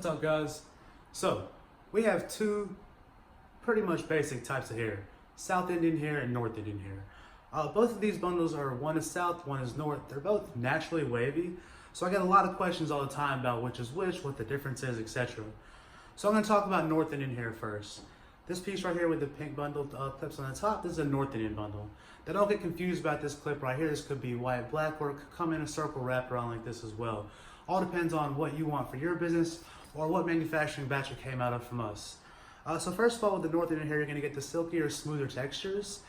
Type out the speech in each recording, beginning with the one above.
What's up, guys? So we have two pretty much basic types of hair: South Indian hair and North Indian hair. Both of these bundles are, one is South, one is North. They're both naturally wavy, so I get a lot of questions all the time about which is which, what the difference is, etc. So I'm going to talk about North Indian hair first. This piece right here with the pink bundle clips on the top, this is a North Indian bundle. Now don't get confused about this clip right here. This could be white, black, or it could come in a circle wrap around like this as well. All depends on what you want for your business or what manufacturing batch it came out of from us. So first of all, with the North Indian hair, you're going to get the silkier, smoother textures.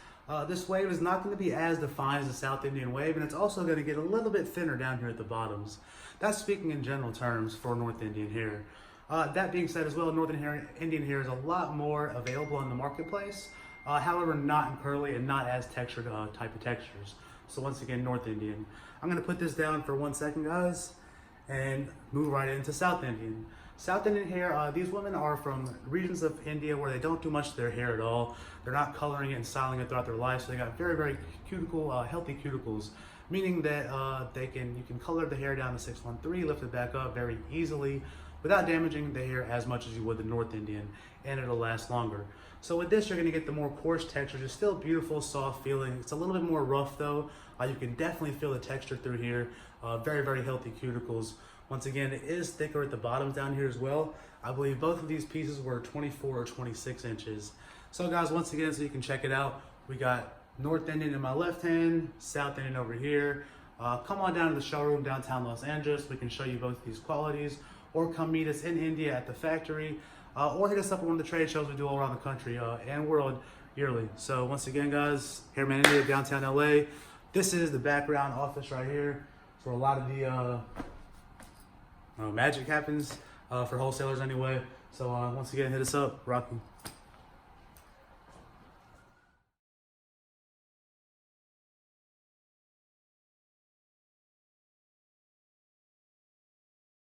This wave is not going to be as defined as the South Indian wave, and it's also going to get a little bit thinner down here at the bottoms. That's speaking in general terms for North Indian hair. That being said as well, North Indian hair is a lot more available in the marketplace, however not in curly and not as textured type of textures. So once again, North Indian. I'm going to put this down for 1 second, guys, and move right into South Indian. South Indian hair, these women are from regions of India where they don't do much to their hair at all. They're not coloring it and styling it throughout their life, so they got very, very healthy cuticles, meaning that you can color the hair down to 613, lift it back up very easily without damaging the hair as much as you would the North Indian, and it'll last longer. So with this, you're going to get the more coarse texture. It's still beautiful, soft feeling. It's a little bit more rough though. You can definitely feel the texture through here. Very, very healthy cuticles. Once again, it is thicker at the bottoms down here as well. I believe both of these pieces were 24 or 26 inches. So guys, once again, so you can check it out, we got North Indian in my left hand, South Indian over here. Come on down to the showroom downtown Los Angeles. We can show you both these qualities, or come meet us in India at the factory, or hit us up at one of the trade shows we do all around the country and world yearly. So once again, guys, Hairman India, downtown LA. This is the background office right here. It's where a lot of the magic happens for wholesalers anyway. So once again, hit us up. Rocky.